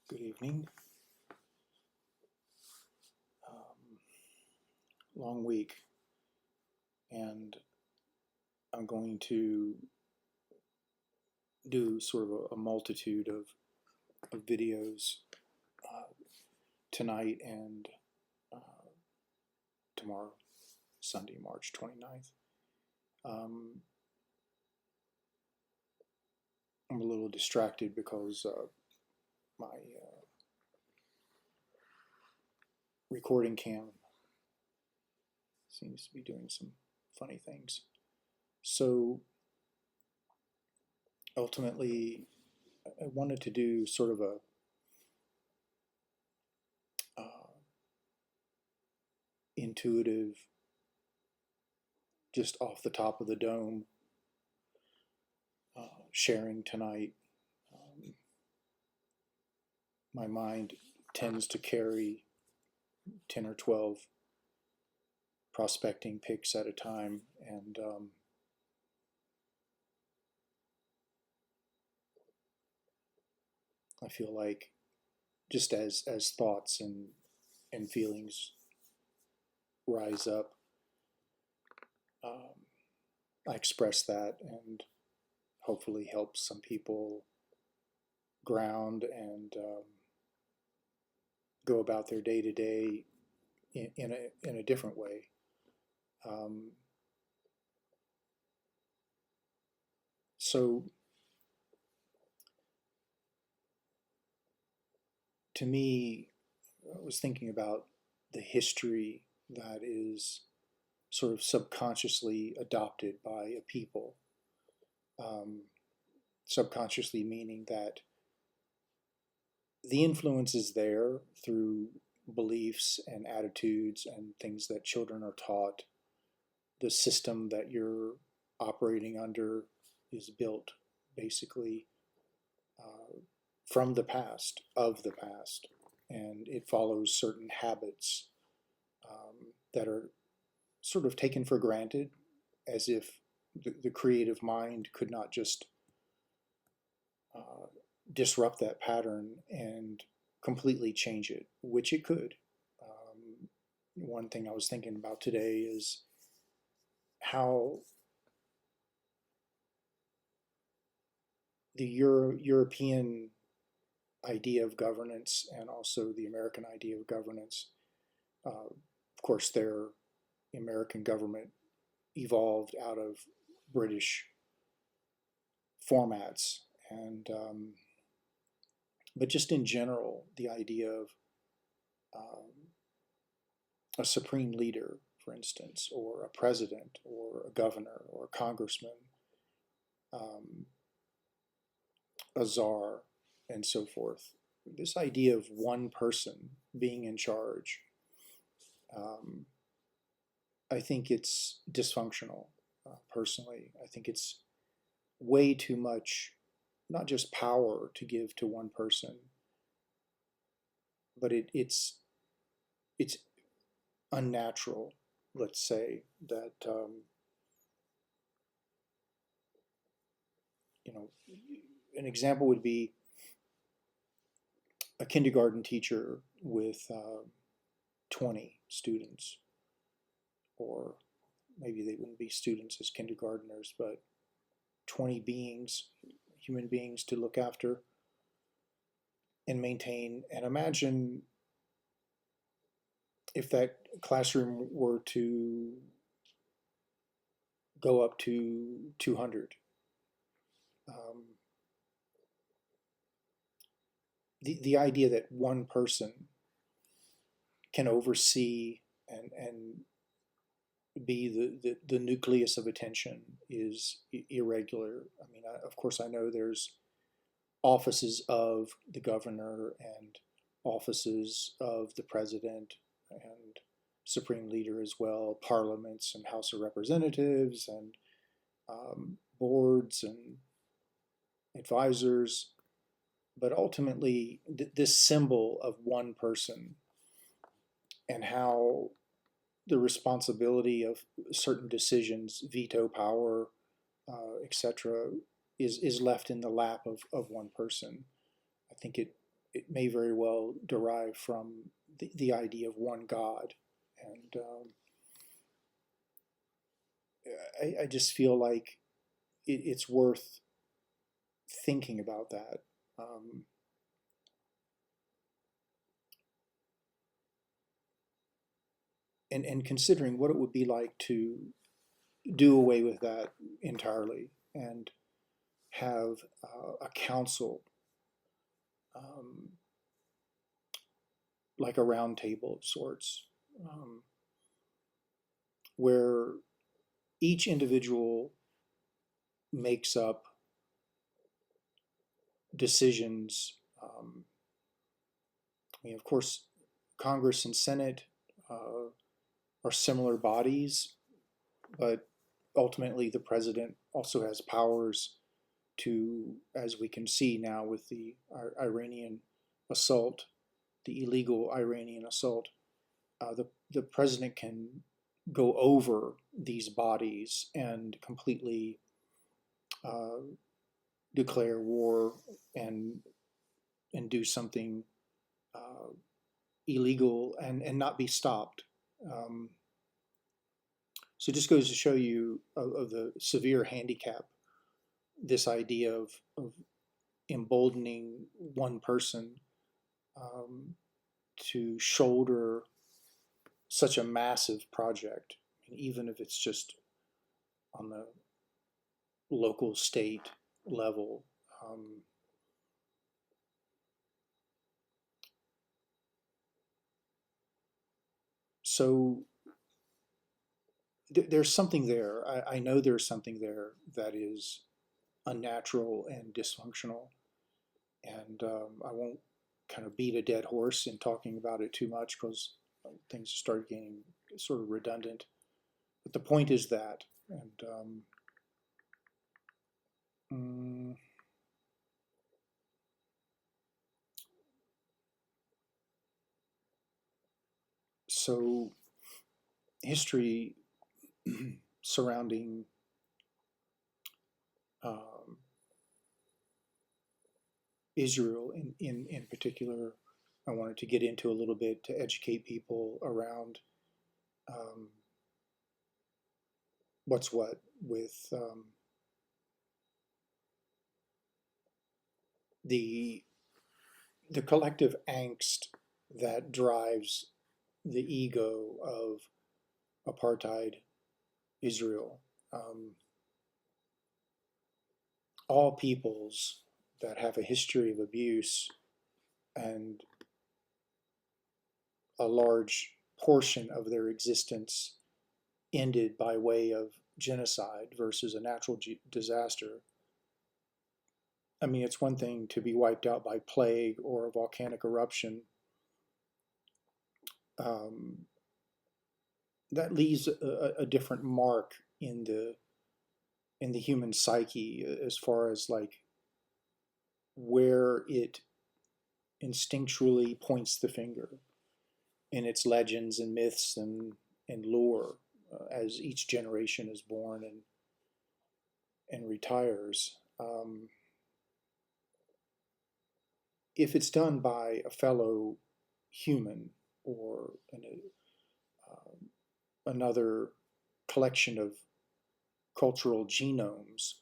Good evening. Long week, and I'm going to do sort of a multitude of videos tonight and tomorrow, Sunday, March 29th. I'm a little distracted because my recording cam seems to be doing some funny things. So ultimately, I wanted to do sort of a intuitive, just off the top of the dome, sharing tonight. My mind tends to carry 10 or 12 prospecting picks at a time, and I feel like just as thoughts and feelings rise up, I express that and hopefully help some people ground and go about their day to day in a different way. So to me, I was thinking about the history that is sort of subconsciously adopted by a people. Subconsciously meaning that the influence is there through beliefs and attitudes and things that children are taught. The system that you're operating under is built basically from the past, of the past, and it follows certain habits that are sort of taken for granted, as if the creative mind could not just disrupt that pattern and completely change it, which it could. One thing I was thinking about today is how the European idea of governance and also the American idea of governance, of course, their American government evolved out of British formats, and but just in general, the idea of a supreme leader, for instance, or a president, or a governor, or a congressman, a czar, and so forth. This idea of one person being in charge, I think it's dysfunctional, personally. I think it's way too much, not just power to give to one person, but it's unnatural. Let's say that an example would be a kindergarten teacher with 20 students, or maybe they wouldn't be students as kindergartners, but 20 beings, human beings to look after and maintain. And imagine if that classroom were to go up to 200. The idea that one person can oversee and be the nucleus of attention is irregular. I mean, of course, I know there's offices of the governor and offices of the president and supreme leader as well, parliaments and House of Representatives and boards and advisors. But ultimately, this symbol of one person and how the responsibility of certain decisions, veto power, etc., is left in the lap of one person. I think it may very well derive from the idea of one God. And I just feel like it's worth thinking about that. And considering what it would be like to do away with that entirely and have a council, like a round table of sorts, where each individual makes up decisions. I mean, of course, Congress and Senate are similar bodies, but ultimately the president also has powers to, as we can see now with the Iranian assault, the illegal Iranian assault, the president can go over these bodies and completely declare war and do something illegal and not be stopped. So it just goes to show you of the severe handicap, this idea of emboldening one person to shoulder such a massive project, even if it's just on the local state level. So there's something there. I know there's something there that is unnatural and dysfunctional, and I won't kind of beat a dead horse in talking about it too much because things start getting sort of redundant. But the point is that, and so history surrounding Israel in particular, I wanted to get into a little bit to educate people around what's what with the collective angst that drives the ego of apartheid Israel. All peoples that have a history of abuse and a large portion of their existence ended by way of genocide versus a natural disaster. I mean, it's one thing to be wiped out by plague or a volcanic eruption. That leaves a different mark in the human psyche as far as like where it instinctually points the finger in its legends and myths and lore as each generation is born and retires. If it's done by a fellow human or another collection of cultural genomes,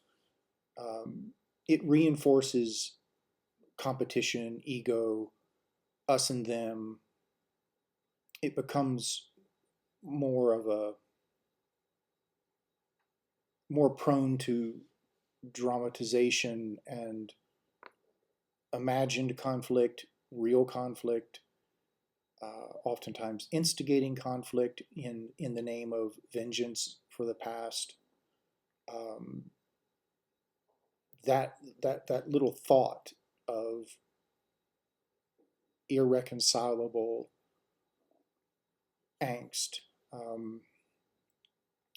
it reinforces competition, ego, us and them. It becomes more of a more prone to dramatization and imagined conflict, real conflict, oftentimes instigating conflict in the name of vengeance for the past. That little thought of irreconcilable angst,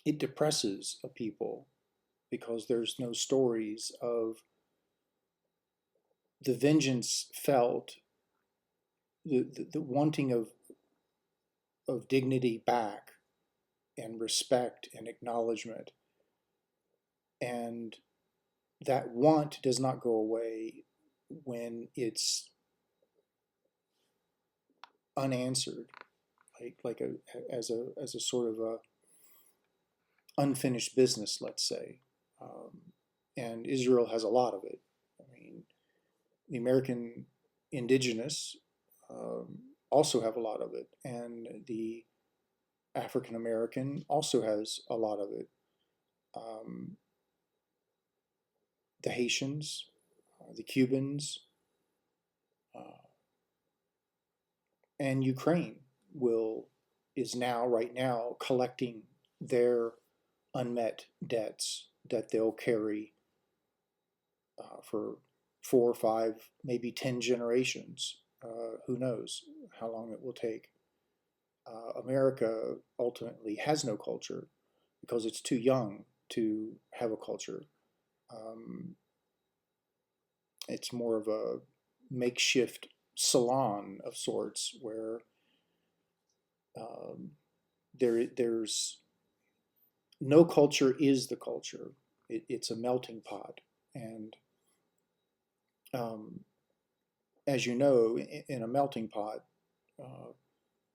it depresses a people because there's no stories of the vengeance felt, the wanting of dignity back and respect and acknowledgement. And that want does not go away when it's unanswered, as a sort of a unfinished business, let's say. And Israel has a lot of it. I mean, the American indigenous also have a lot of it, and the African American also has a lot of it. The Haitians, the Cubans, and Ukraine is now, right now, collecting their unmet debts that they'll carry for 4 or 5, maybe 10 generations. Who knows how long it will take. America ultimately has no culture because it's too young to have a culture. It's more of a makeshift salon of sorts where there's no culture is the culture. It's a melting pot. And as you know, in a melting pot,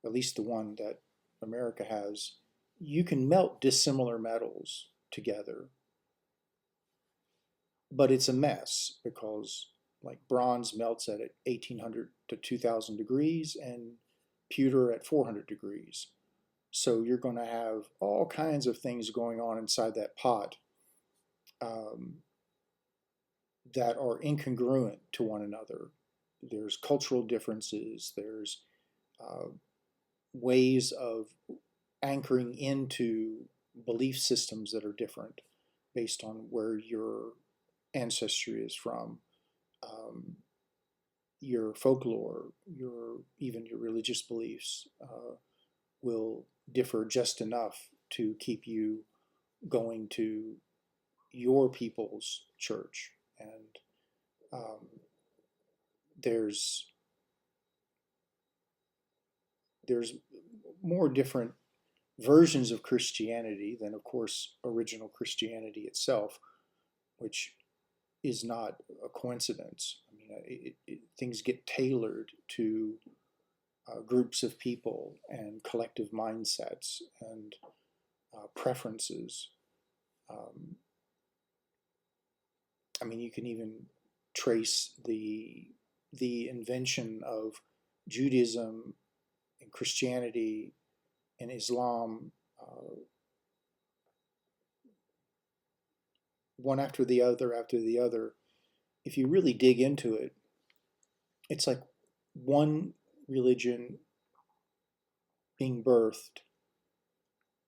at least the one that America has, you can melt dissimilar metals together, but it's a mess because, like, bronze melts at 1800 to 2000 degrees and pewter at 400 degrees. So you're going to have all kinds of things going on inside that pot that are incongruent to one another. There's cultural differences. There's ways of anchoring into belief systems that are different based on where your ancestry is from, your folklore, even your religious beliefs will differ just enough to keep you going to your people's church. And there's more different versions of Christianity than, of course, original Christianity itself, which is not a coincidence. I mean, things get tailored to groups of people and collective mindsets and preferences. I mean, you can even trace the invention of Judaism and Christianity and Islam, one after the other after the other. If you really dig into it, it's like one religion being birthed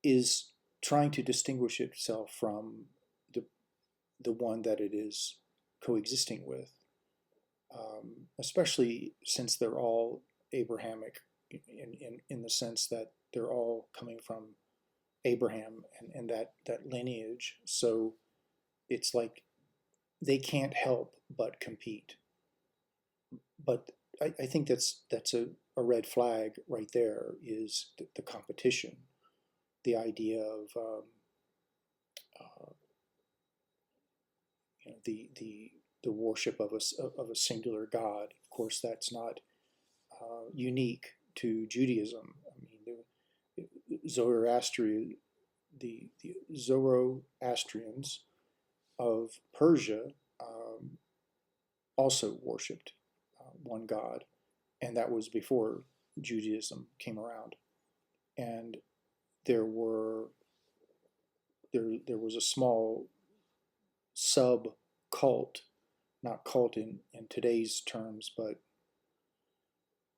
is trying to distinguish itself from the one that it is coexisting with, especially since they're all Abrahamic in the sense that they're all coming from Abraham and that lineage. So it's like they can't help but compete. But I think that's a red flag right there, is the competition, the idea of the worship of a singular God. Of course, that's not unique to Judaism. I mean, the Zoroastrians of Persia also worshipped one God, and that was before Judaism came around. And there was a small sub cult, not cult in today's terms, but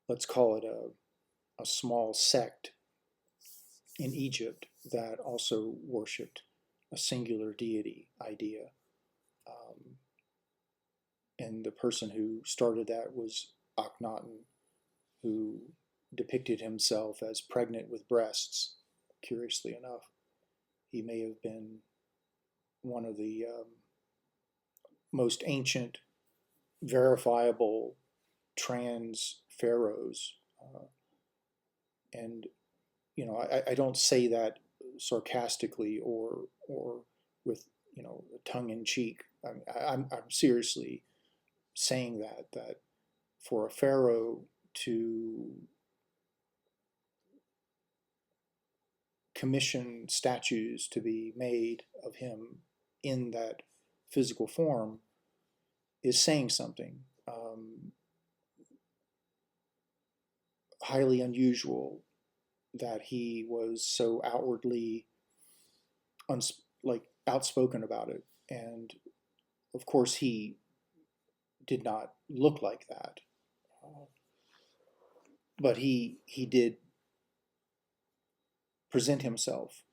let's call it a small sect in Egypt that also worshipped a singular deity idea. And the person who started that was Akhenaten, who depicted himself as pregnant with breasts. Curiously enough, he may have been one of the most ancient, verifiable trans pharaohs. And you know, I don't say that sarcastically or with, you know, tongue in cheek. I'm seriously saying that for a pharaoh to commission statues to be made of him in that physical form is saying something highly unusual, that he was so outwardly outspoken about it. And of course, he did not look like that, but he did present himself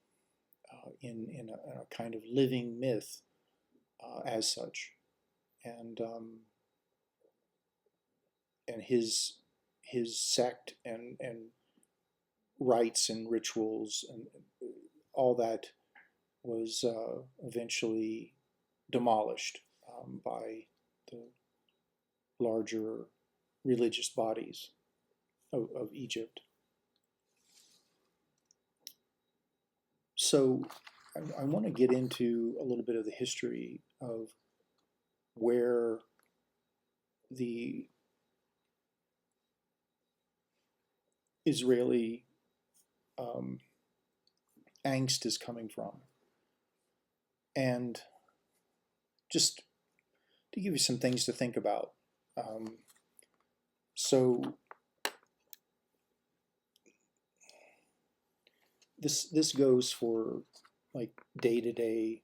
in a kind of living myth as such, and his sect and rites and rituals and all that was eventually demolished by the larger religious bodies of Egypt. So I want to get into a little bit of the history of where the Israeli angst is coming from. And just to give you some things to think about. So this goes for like day-to-day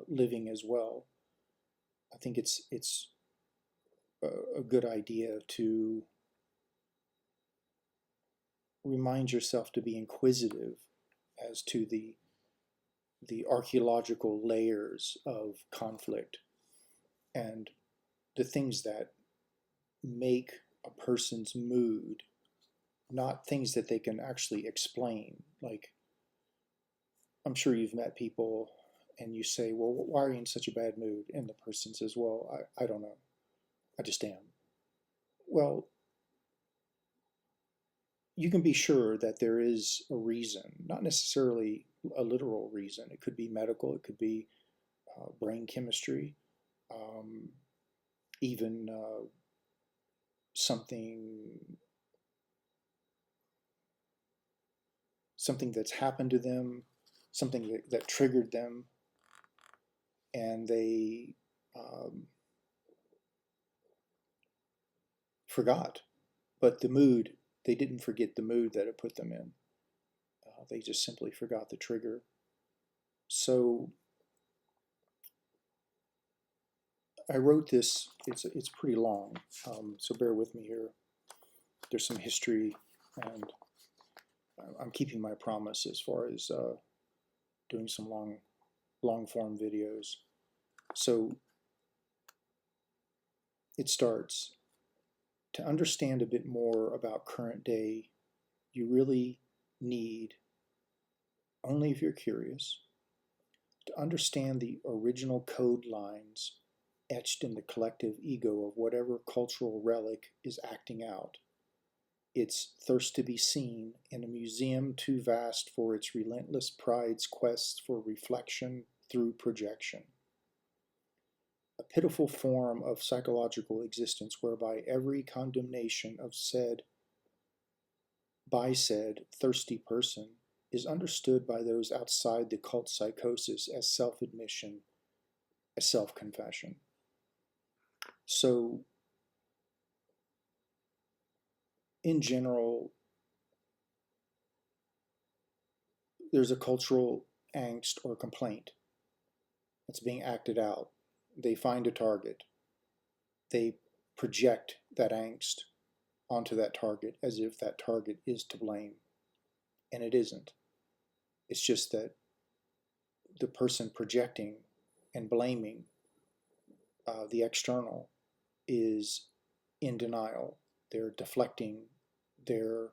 living as well. I think it's a good idea to remind yourself to be inquisitive as to the archaeological layers of conflict and the things that make a person's mood, not things that they can actually explain. Like, I'm sure you've met people and you say, well, why are you in such a bad mood? And the person says, well, I don't know. I just am. Well, you can be sure that there is a reason, not necessarily a literal reason. It could be medical, it could be brain chemistry, even something that's happened to them, something that triggered them, and they forgot. But the mood, they didn't forget the mood that it put them in. They just simply forgot the trigger. So I wrote this, it's pretty long, so bear with me here. There's some history, and I'm keeping my promise as far as doing some long form videos. So it starts, to understand a bit more about current day, you really need, only if you're curious, to understand the original code lines etched in the collective ego of whatever cultural relic is acting out. Its thirst to be seen in a museum too vast for its relentless pride's quest for reflection through projection. A pitiful form of psychological existence whereby every condemnation of by said thirsty person is understood by those outside the cult psychosis as self-admission, as self-confession. So, in general, there's a cultural angst or complaint that's being acted out. They find a target. They project that angst onto that target as if that target is to blame. And it isn't. It's just that the person projecting and blaming the external is in denial. They're deflecting their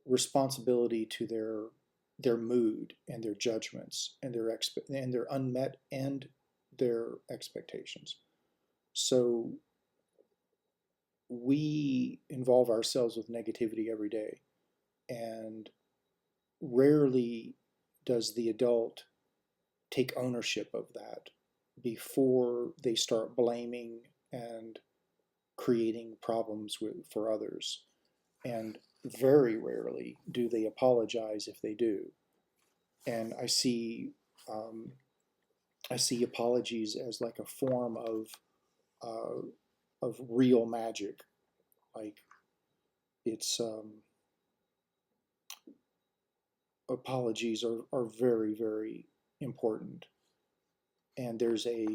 responsibility to their mood and their judgments and their unmet and their expectations. So we involve ourselves with negativity every day, and rarely does the adult take ownership of that before they start blaming and creating problems for others. And very rarely do they apologize if they do. And um, I see apologies as like a form uh, of real magic. Like it's apologies are very, very important. And there's a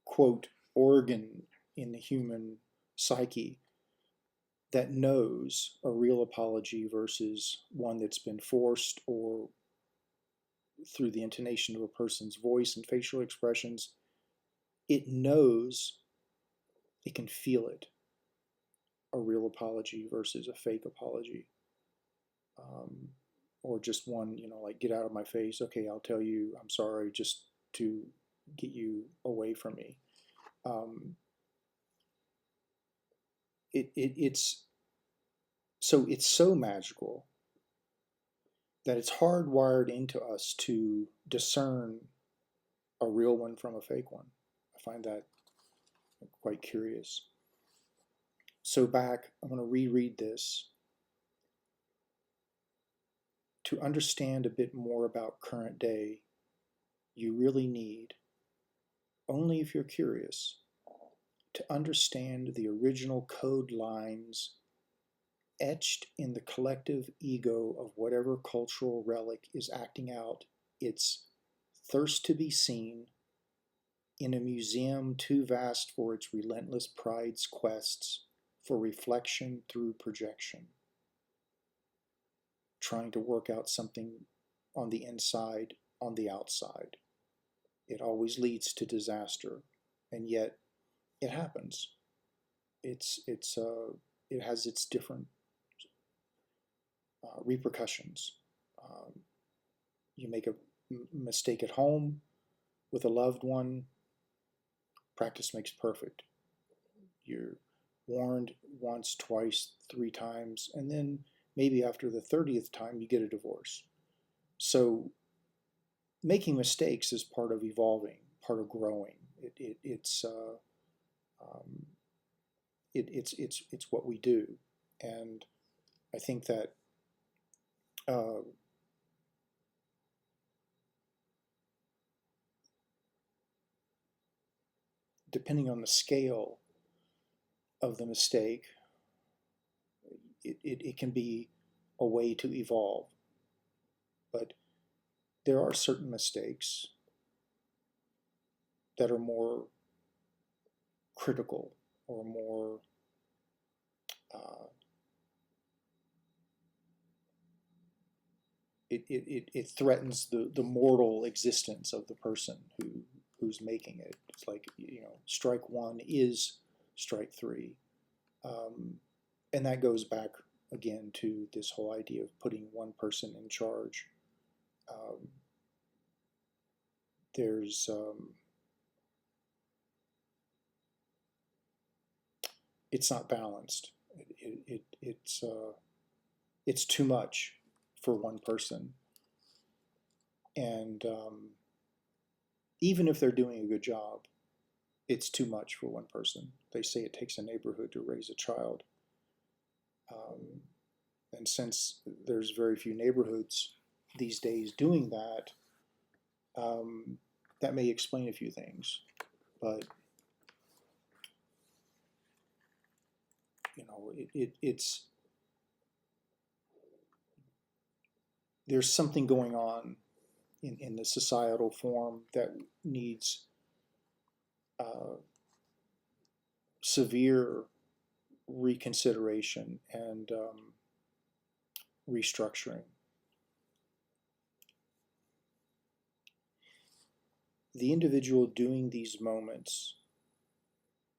quote organ in the human psyche that knows a real apology versus one that's been forced, or through the intonation of a person's voice and facial expressions. It knows, it can feel it, a real apology versus a fake apology. Um, or just one, like, get out of my face. Okay, I'll tell you I'm sorry just to get you away from me. Um, it's so magical that it's hardwired into us to discern a real one from a fake one. I find that quite curious. So I'm going to reread this. To understand a bit more about current day, you really need, only if you're curious, to understand the original code lines etched in the collective ego of whatever cultural relic is acting out its thirst to be seen in a museum too vast for its relentless pride's quests for reflection through projection, trying to work out something on the inside, on the outside. It always leads to disaster, and yet it happens. It has its different repercussions. Um, you make a mistake at home with a loved one, practice makes perfect. You're warned once, twice, three times, and then maybe after the 30th time you get a divorce. So making mistakes is part of evolving, part of growing. Um, it's what we do, and I think that uh, depending on the scale of the mistake, it can be a way to evolve. But there are certain mistakes that are more critical, or more uh, it threatens the mortal existence of the person who's making it. It's like, strike one is strike three. And that goes back again to this whole idea of putting one person in charge. Um, there's It's not balanced. It's too much for one person, and even if they're doing a good job, it's too much for one person. They say it takes a neighborhood to raise a child, um, and since there's very few neighborhoods these days doing that, that may explain a few things, but it's there's something going on in the societal form that needs uh, severe reconsideration and restructuring. The individual doing these moments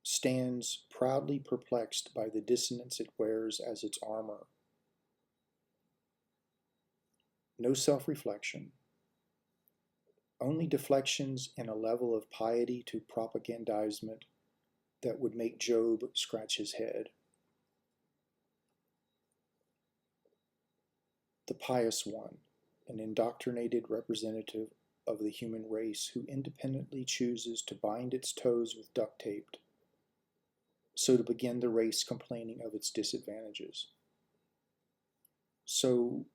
stands proudly perplexed by the dissonance it wears as its armor. No self-reflection, only deflections in a level of piety to propagandizement that would make Job scratch his head. The pious one, an indoctrinated representative of the human race who independently chooses to bind its toes with duct tape, so to begin the race complaining of its disadvantages. So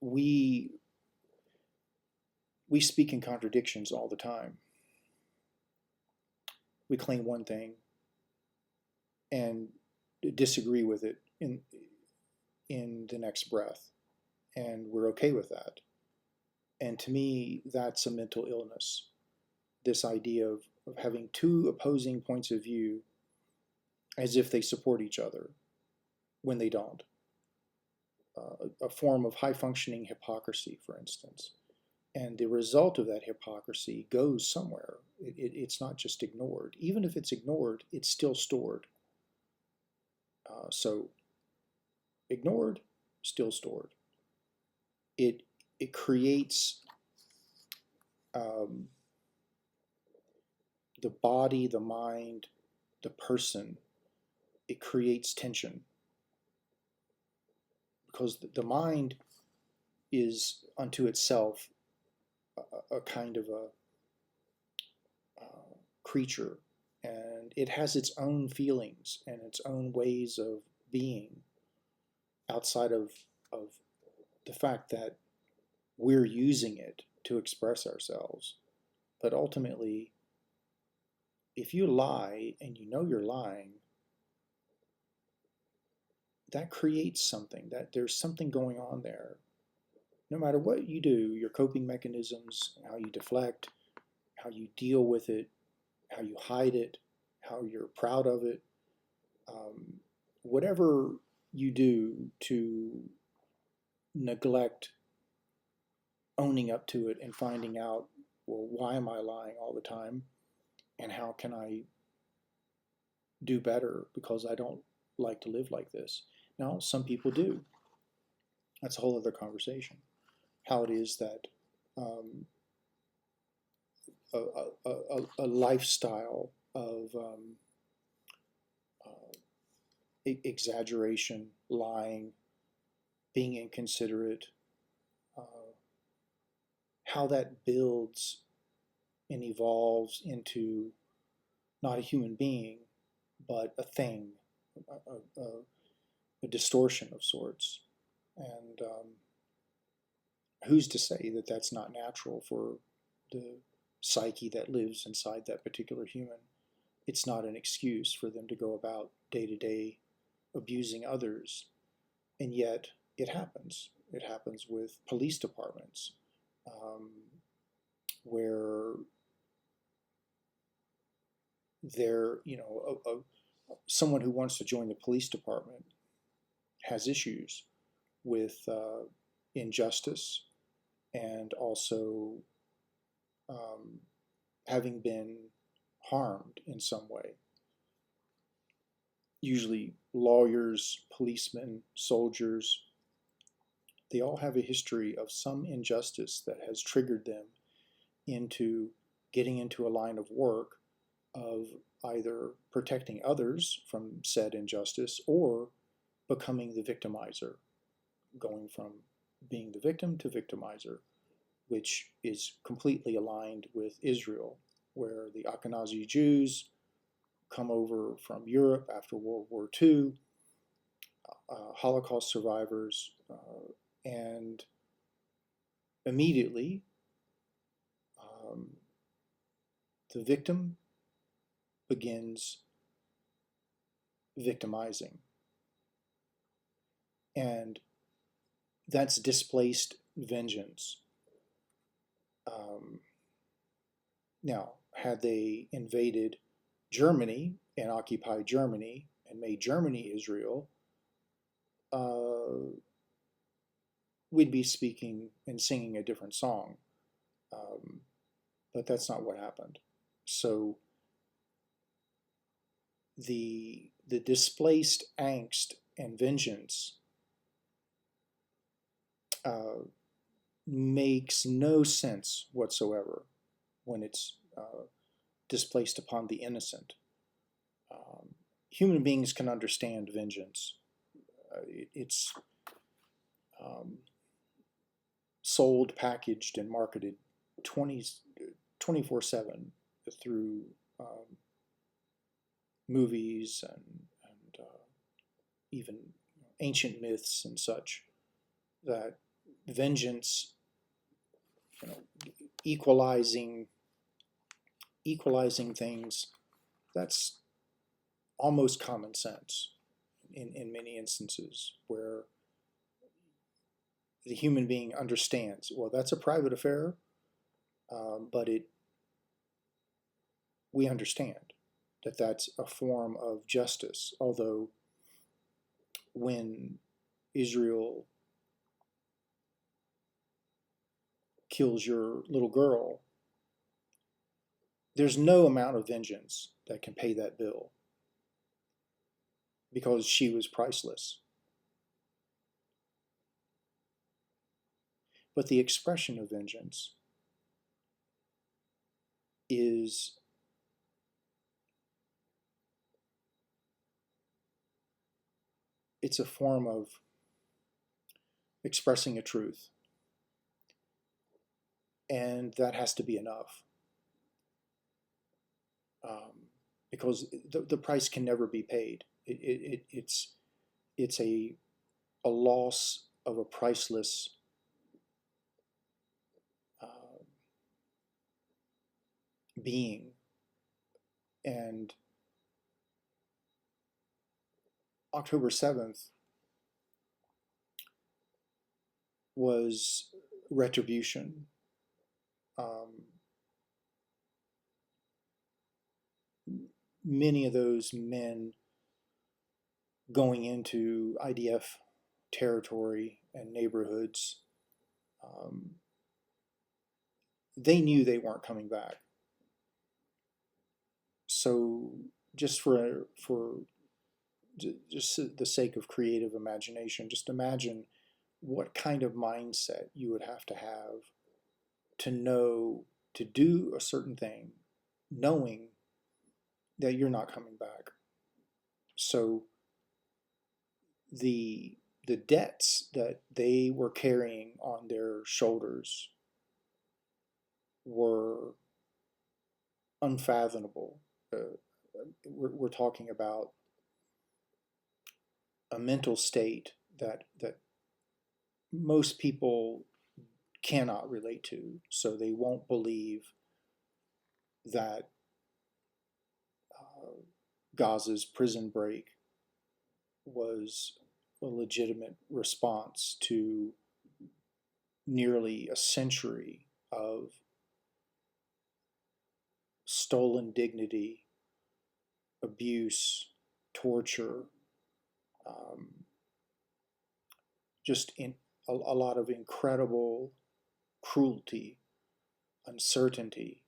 we speak in contradictions all the time. We claim one thing and disagree with it in the next breath, and we're okay with that. And to me, that's a mental illness. This idea of having two opposing points of view as if they support each other when they don't. A form of high functioning hypocrisy, for instance. And the result of that hypocrisy goes somewhere. It's not just ignored. Even if it's ignored, it's still stored. So ignored, still stored. It creates the body, the mind, the person. It creates tension because the mind is unto itself a kind of a creature, and it has its own feelings and its own ways of being outside of the fact that we're using it to express ourselves. But ultimately, if you lie and you know you're lying, that creates something, that there's something going on there. No matter what you do, your coping mechanisms, how you deflect, how you deal with it, how you hide it, how you're proud of it, whatever you do to neglect owning up to it and finding out, well, why am I lying all the time? And how can I do better because I don't like to live like this? Now, some people do. That's a whole other conversation. How it is that a lifestyle of exaggeration, lying, being inconsiderate, how that builds and evolves into not a human being, but a thing, a distortion of sorts. And who's to say that that's not natural for the psyche that lives inside that particular human? It's not an excuse for them to go about day to day abusing others. And yet it happens. It happens with police departments where they're, someone who wants to join the police department has issues with injustice and also having been harmed in some way. Usually lawyers, policemen, soldiers, they all have a history of some injustice that has triggered them into getting into a line of work of either protecting others from said injustice or becoming the victimizer, going from being the victim to victimizer, which is completely aligned with Israel, where the Ashkenazi Jews come over from Europe after World War II, Holocaust survivors, and immediately the victim begins victimizing. And that's displaced vengeance. Now, had they invaded Germany and occupied Germany and made Germany Israel, we'd be speaking and singing a different song. But that's not what happened. So the displaced angst and vengeance makes no sense whatsoever when it's displaced upon the innocent. Human beings can understand vengeance. It's sold, packaged, and marketed 24/7 through movies and even ancient myths and such, that vengeance, you know, equalizing things, that's almost common sense in many instances, where the human being understands, well, that's a private affair, but we understand that that's a form of justice. Although when Israel kills your little girl, there's no amount of vengeance that can pay that bill, because she was priceless. But the expression of vengeance is it's a form of expressing a truth, and that has to be enough, because the price can never be paid. It's a loss of a priceless being. And October 7th was retribution. Many of those men going into IDF territory and neighborhoods, they knew they weren't coming back. So just for just the sake of creative imagination, just imagine what kind of mindset you would have to know to do a certain thing, knowing that you're not coming back. So the debts that they were carrying on their shoulders were unfathomable. We're talking about a mental state that most people cannot relate to, so they won't believe that Gaza's prison break was a legitimate response to nearly a century of stolen dignity, abuse, torture, just in a lot of incredible cruelty, uncertainty,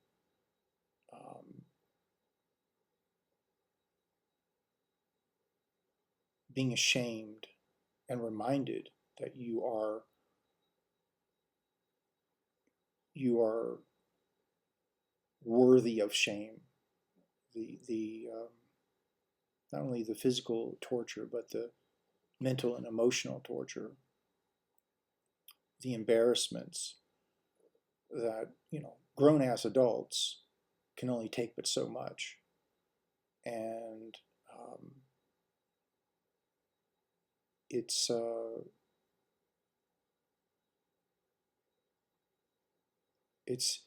being ashamed and reminded that you are worthy of shame. The not only the physical torture, but the mental and emotional torture, the embarrassments that, grown ass adults can only take but so much. And it's it's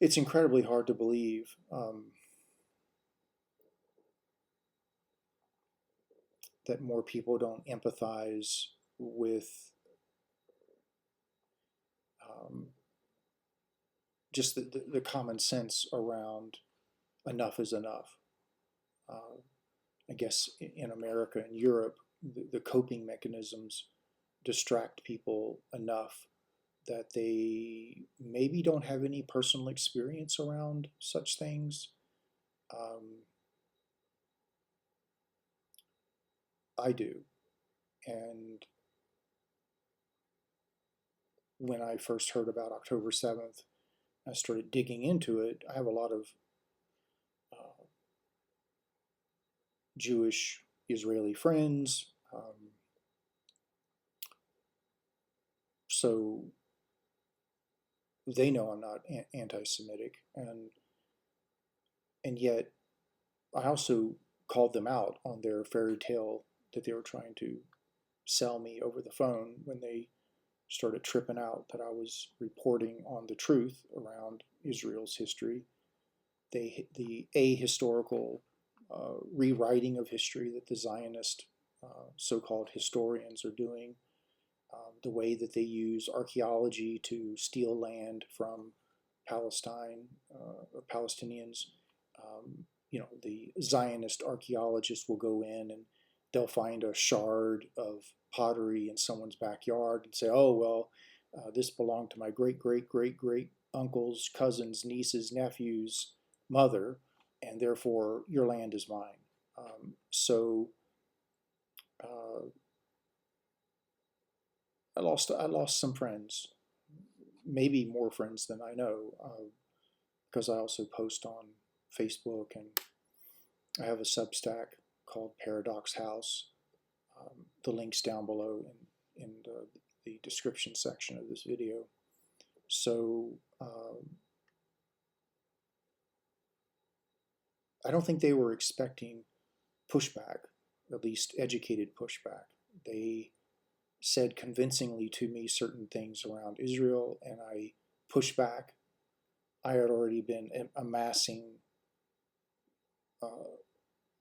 it's incredibly hard to believe that more people don't empathize with just the common sense around enough is enough. I guess in America and Europe, the coping mechanisms distract people enough that they maybe don't have any personal experience around such things. I do. And when I first heard about October 7th, I started digging into it. I have a lot of Jewish Israeli friends. So they know I'm not anti Semitic. And And yet I also called them out on their fairy tale that they were trying to sell me over the phone when they started tripping out that I was reporting on the truth around Israel's history, the ahistorical rewriting of history that the Zionist so-called historians are doing, the way that they use archaeology to steal land from Palestine or Palestinians. The Zionist archaeologists will go in and they'll find a shard of pottery in someone's backyard and say, "Oh well, this belonged to my great great great great uncle's cousin's niece's nephew's mother, and therefore your land is mine." So uh, I lost some friends, maybe more friends than I know, because I also post on Facebook and I have a Substack called Paradox House. The link's down below in the description section of this video. So I don't think they were expecting pushback, at least educated pushback. They said convincingly to me certain things around Israel, and I pushed back. I had already been amassing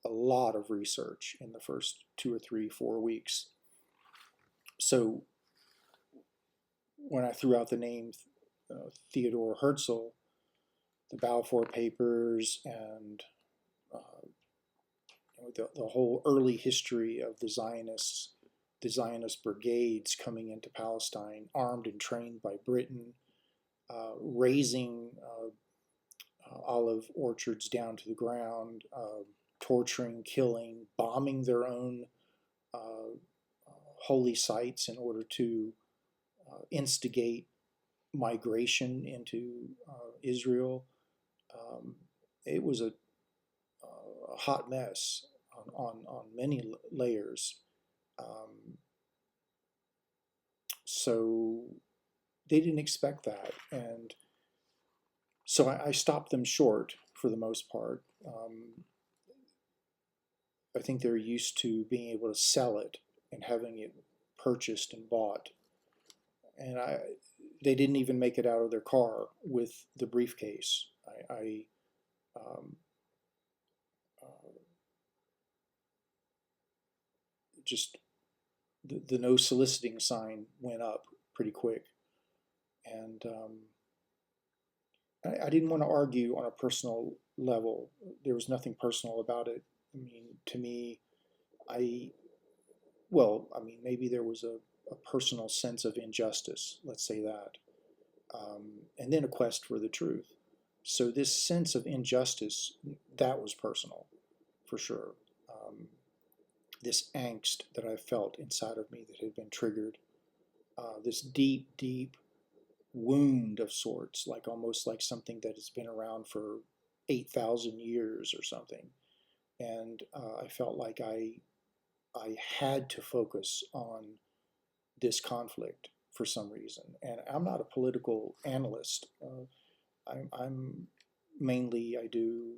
a lot of research in the first 2 or 3, 4 weeks. So when I threw out the name Theodore Herzl, the Balfour Papers, and the whole early history of the Zionist brigades coming into Palestine, armed and trained by Britain, razing olive orchards down to the ground, torturing, killing, bombing their own holy sites in order to instigate migration into Israel. It was a hot mess on many layers. So they didn't expect that, and so I stopped them short for the most part. I think they're used to being able to sell it and having it purchased and bought, and they didn't even make it out of their car with the briefcase. I um, just the no soliciting sign went up pretty quick, and I didn't want to argue on a personal level. There was nothing personal about it. I mean, to me, I maybe there was a personal sense of injustice, let's say that, and then a quest for the truth. So this sense of injustice, that was personal, for sure. This angst that I felt inside of me that had been triggered, this deep, deep wound of sorts, like almost like something that has been around for 8,000 years or something. And I felt like I had to focus on this conflict for some reason. And I'm not a political analyst. I'm mainly, I do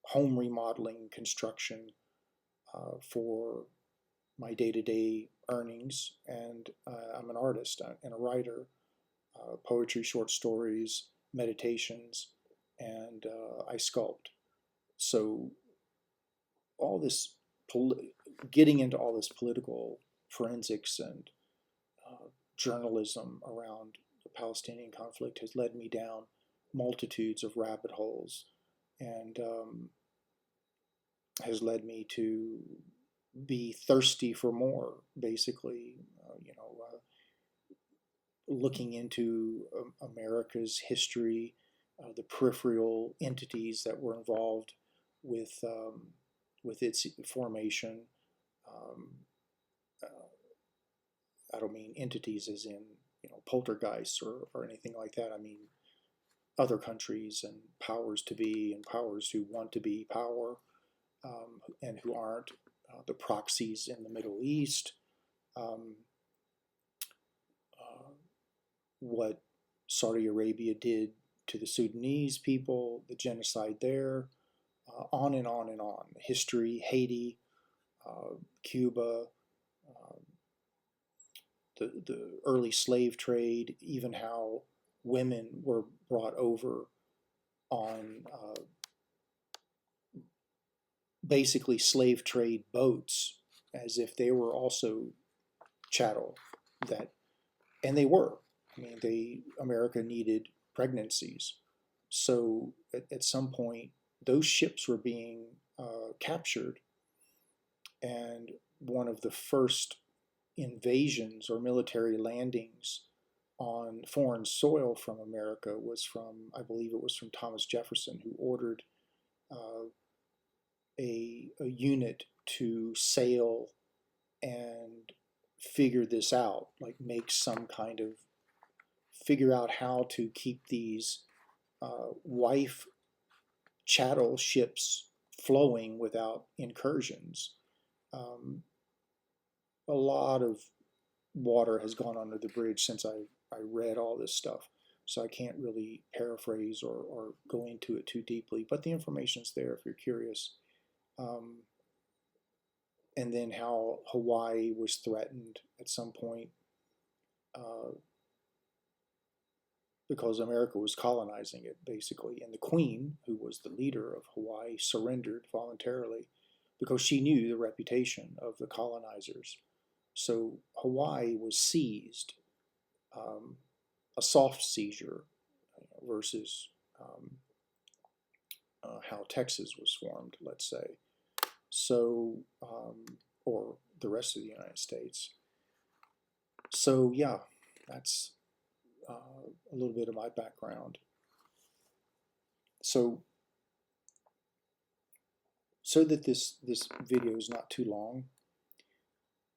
home remodeling, construction for my day-to-day earnings, and I'm an artist and a writer, poetry, short stories, meditations, and I sculpt. So all this, getting into all this political forensics and journalism around the Palestinian conflict has led me down multitudes of rabbit holes, and has led me to be thirsty for more, basically, looking into America's history, the peripheral entities that were involved with its formation. Um, I don't mean entities as in poltergeists or anything like that. I mean other countries and powers to be and powers who want to be power, and who aren't. The proxies in the Middle East. Um, what Saudi Arabia did to the Sudanese people, the genocide there, on and on and on. History, Haiti, Cuba, the early slave trade, even how women were brought over on basically slave trade boats as if they were also chattel. And they were. I mean, America needed pregnancies. So at some point, those ships were being captured, and one of the first invasions or military landings on foreign soil from America was from, I believe it was from Thomas Jefferson, who ordered a unit to sail and figure this out, like make some kind of, figure out how to keep these wife chattel ships flowing without incursions. A lot of water has gone under the bridge since I read all this stuff, so I can't really paraphrase or go into it too deeply, but the information's there if you're curious. And then how Hawaii was threatened at some point because America was colonizing it, basically. And the Queen, who was the leader of Hawaii, surrendered voluntarily because she knew the reputation of the colonizers. So Hawaii was seized, a soft seizure versus how Texas was formed, let's say. So, or the rest of the United States. So yeah, that's a little bit of my background. So that this video is not too long,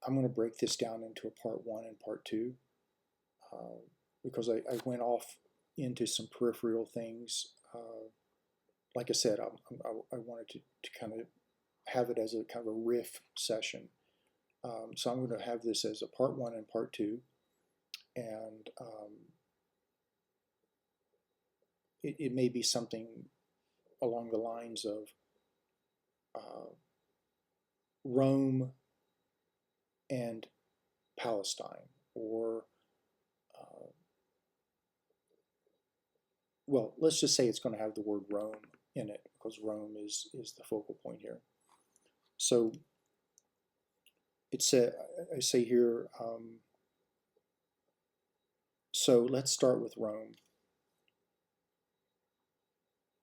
I'm going to break this down into a part 1 and part 2 because I went off into some peripheral things. Like I said, I wanted to kind of have it as a kind of a riff session. So I'm going to have this as a part 1 and part 2, and it may be something along the lines of Rome and Palestine, or well, let's just say it's going to have the word Rome in it because Rome is the focal point here. So I say here, so let's start with Rome.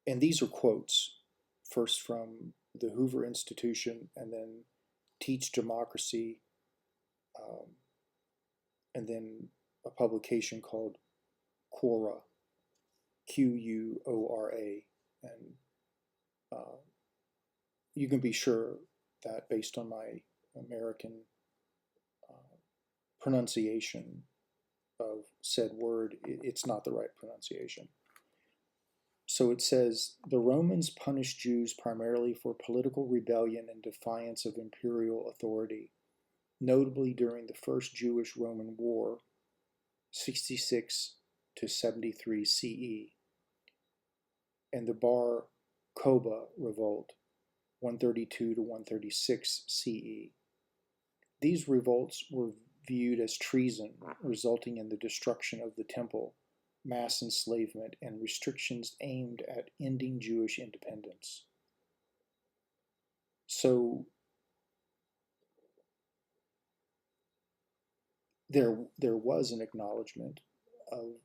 And these are quotes, first from the Hoover Institution, and then Teach Democracy, and then a publication called Quora, Quora, and you can be sure that based on my American pronunciation of said word, it's not the right pronunciation. So it says, the Romans punished Jews primarily for political rebellion and defiance of imperial authority, notably during the First Jewish-Roman War, 66 to 73 CE, and the Bar Kokhba Revolt, 132 to 136 CE. These revolts were viewed as treason, resulting in the destruction of the temple, mass enslavement, and restrictions aimed at ending Jewish independence. So there was an acknowledgement of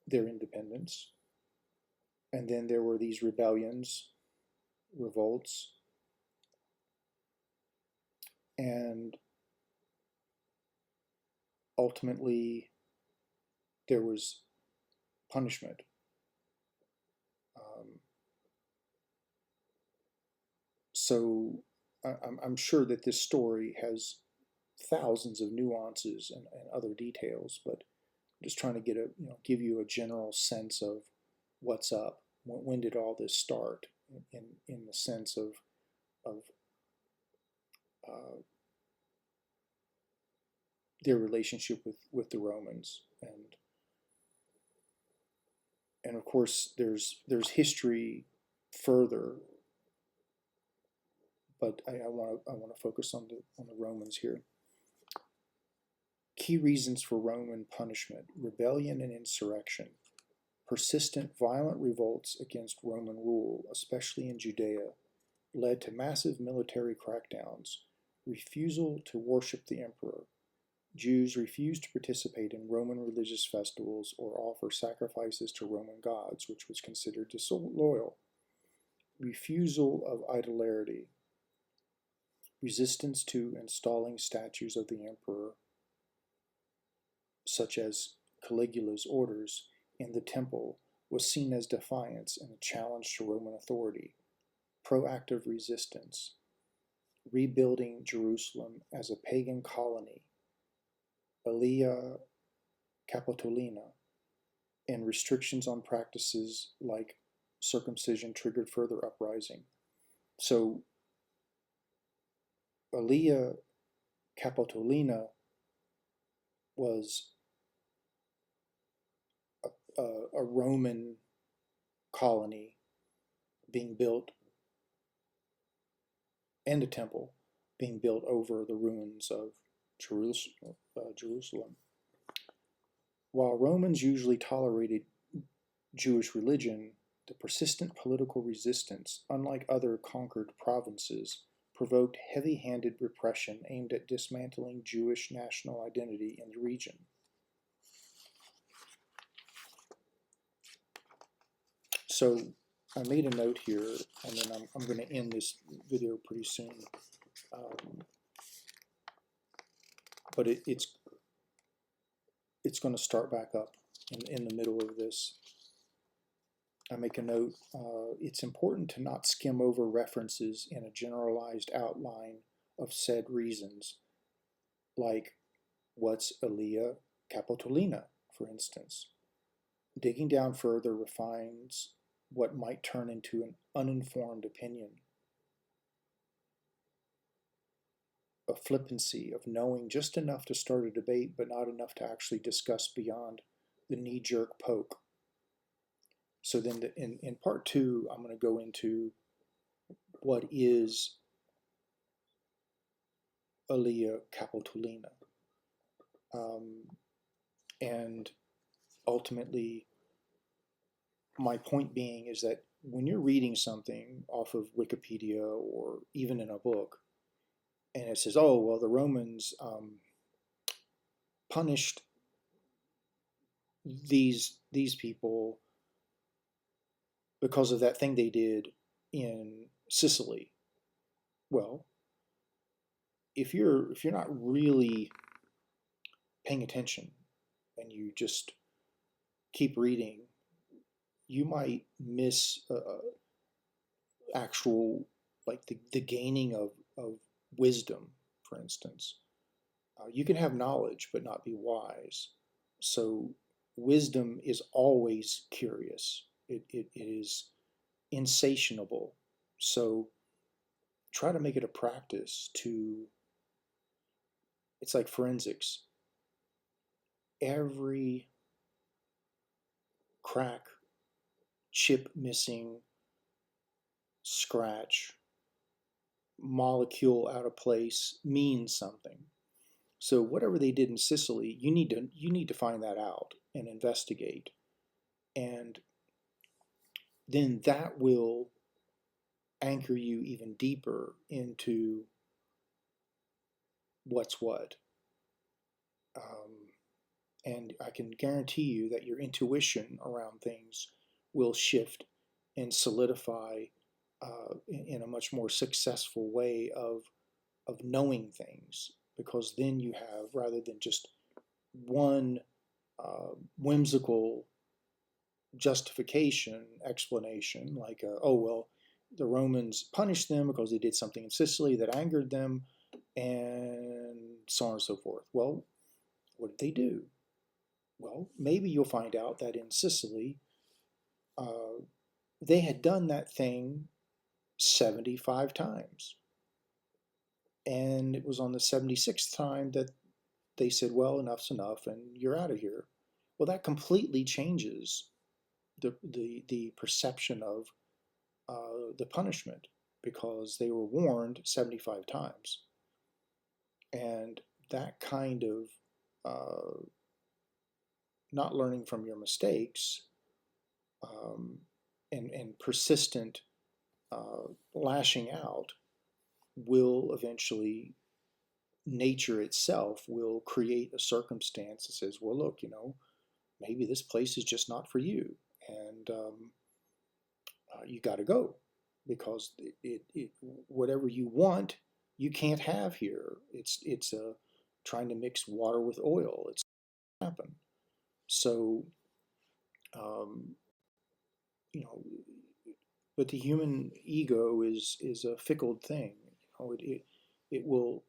their independence, and then there were these rebellions, revolts, and ultimately there was punishment. So I'm sure that this story has thousands of nuances and other details, but I'm just trying to give you a general sense of what's up. When did all this start? In the sense of their relationship with the Romans, and of course there's history further but I want to focus on the Romans here. Key reasons for Roman punishment: rebellion and insurrection, persistent violent revolts against Roman rule, especially in Judea, led to massive military crackdowns, refusal to worship the emperor. Jews refused to participate in Roman religious festivals or offer sacrifices to Roman gods, which was considered disloyal. Refusal of idolatry, resistance to installing statues of the emperor, such as Caligula's orders, in the temple was seen as defiance and a challenge to Roman authority. Proactive resistance, rebuilding Jerusalem as a pagan colony, Aelia Capitolina, and restrictions on practices like circumcision triggered further uprising. So Aelia Capitolina was a Roman colony being built, and a temple being built over the ruins of Jerusalem. While Romans usually tolerated Jewish religion, the persistent political resistance, unlike other conquered provinces, provoked heavy-handed repression aimed at dismantling Jewish national identity in the region. So I made a note here, and then I'm going to end this video pretty soon. But it's going to start back up in the middle of this. I make a note, it's important to not skim over references in a generalized outline of said reasons, like what's Aelia Capitolina, for instance. Digging down further refines what might turn into an uninformed opinion. A flippancy of knowing just enough to start a debate, but not enough to actually discuss beyond the knee-jerk poke. So then in part two, I'm going to go into what is Aelia Capitolina. And ultimately, my point being is that when you're reading something off of Wikipedia or even in a book, and it says, oh, well, the Romans punished these people because of that thing they did in Sicily. Well, if you're not really paying attention and you just keep reading, you might miss actual, like the gaining of wisdom, for instance. You can have knowledge but not be wise. So wisdom is always curious. It is insatiable. So try to make it a practice to, it's like forensics. Every crack, chip missing, scratch, molecule out of place means something. So whatever they did in Sicily, you need to find that out and investigate. And then that will anchor you even deeper into what's what. And I can guarantee you that your intuition around things will shift and solidify in a much more successful way of knowing things, because then you have, rather than just one whimsical justification, explanation, like, oh, well, the Romans punished them because they did something in Sicily that angered them, and so on and so forth. Well, what did they do? Well, maybe you'll find out that in Sicily, they had done that thing 75 times. And it was on the 76th time that they said, well, enough's enough and you're out of here. Well, that completely changes the perception of the punishment. because they were warned 75 times. And that kind of not learning from your mistakes and persistent lashing out will eventually, nature itself will create a circumstance that says, well, look, maybe this place is just not for you, and you got to go, because whatever you want, you can't have here. It's trying to mix water with oil. It's happen. So, um, but the human ego is a fickle thing. It will.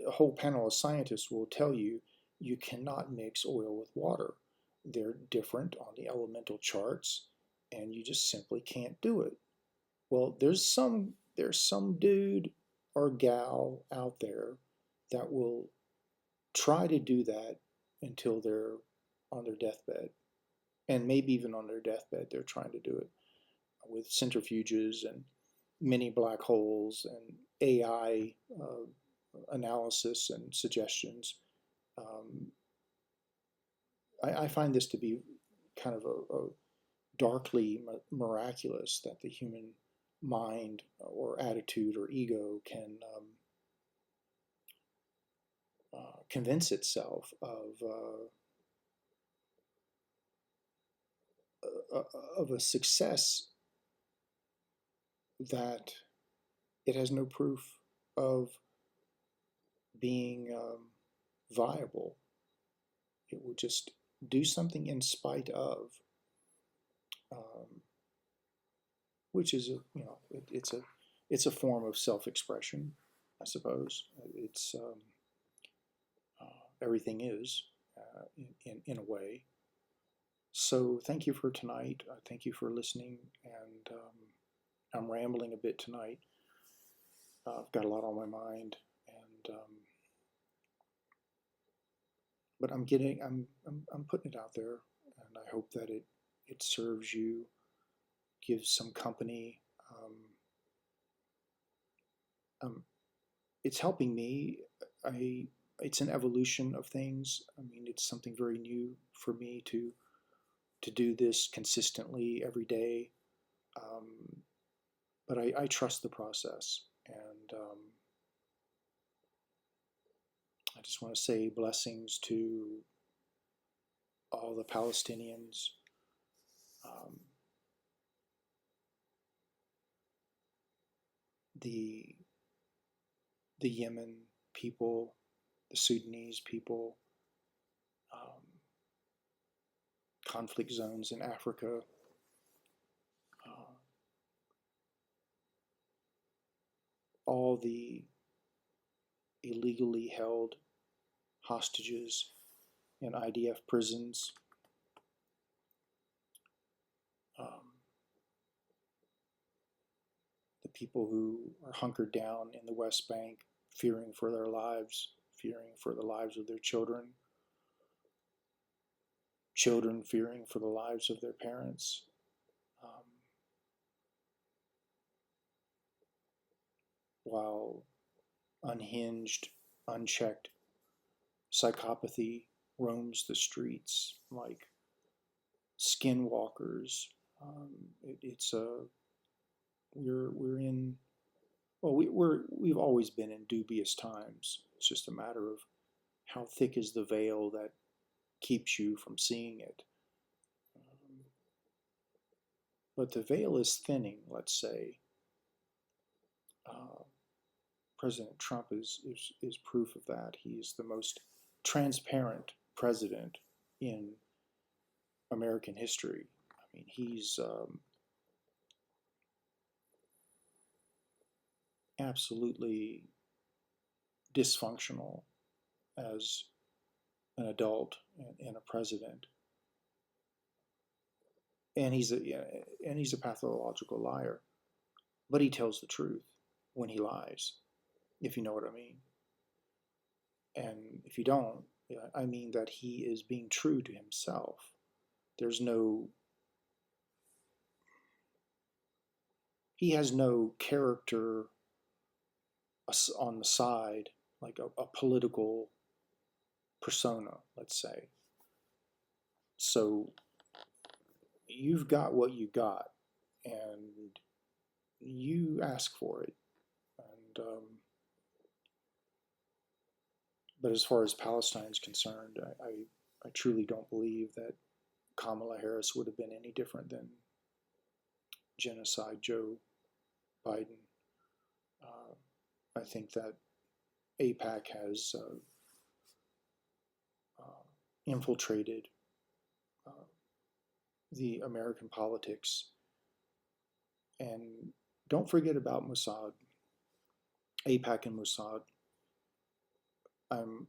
A whole panel of scientists will tell you you cannot mix oil with water. They're different on the elemental charts, and you just simply can't do it. Well, there's some dude or gal out there that will try to do that until they're on their deathbed, and maybe even on their deathbed they're trying to do it with centrifuges and mini black holes and AI analysis and suggestions. I find this to be kind of a darkly miraculous that the human mind or attitude or ego can convince itself of a success that it has no proof of being viable. It will just do something in spite of, which is it's a form of self-expression, I suppose. It's everything is in a way. So thank you for tonight. Thank you for listening, and I'm rambling a bit tonight. I've got a lot on my mind, and but I'm putting it out there, and I hope that it serves you, gives some company. It's helping me. It's an evolution of things. I mean, it's something very new for me to do this consistently every day. But I trust the process, and I just want to say blessings to all the Palestinians, the Yemen people, the Sudanese people, conflict zones in Africa, all the illegally held hostages in IDF prisons, the people who are hunkered down in the West Bank, fearing for their lives, fearing for the lives of their children, children fearing for the lives of their parents. While unhinged, unchecked psychopathy roams the streets like skinwalkers. We're in, well, we've always been in dubious times. It's just a matter of how thick is the veil that keeps you from seeing it. But the veil is thinning, let's say. President Trump is proof of that. He is the most transparent president in American history. I mean, he's absolutely dysfunctional as an adult and a president, and he's a pathological liar. But he tells the truth when he lies, if you know what I mean. And if you don't, I mean that he is being true to himself. There's no, he has no character on the side, like a political persona, let's say. So you've got what you got, and you ask for it. And but as far as Palestine is concerned, I truly don't believe that Kamala Harris would have been any different than genocide Joe Biden. I think that AIPAC has infiltrated the American politics. And don't forget about Mossad, AIPAC and Mossad. I'm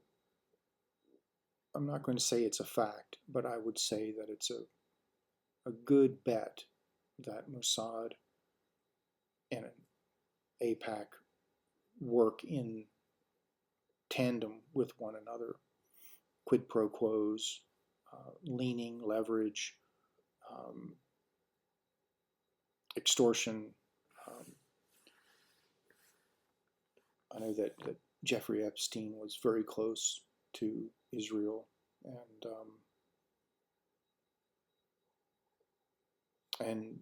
not going to say it's a fact, but I would say that it's a good bet that Mossad and AIPAC work in tandem with one another. Quid pro quos, leaning, leverage, extortion. I know that Jeffrey Epstein was very close to Israel, and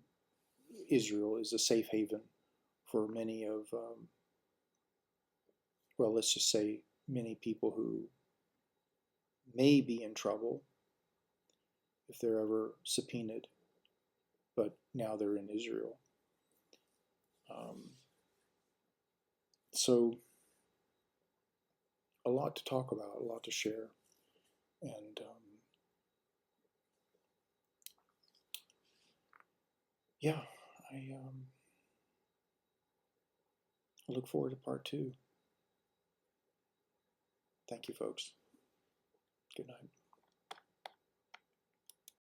Israel is a safe haven for many of, well, let's just say many people who may be in trouble if they're ever subpoenaed, but now they're in Israel. So a lot to talk about, a lot to share, and yeah, I look forward to part 2. Thank you, folks. Good night.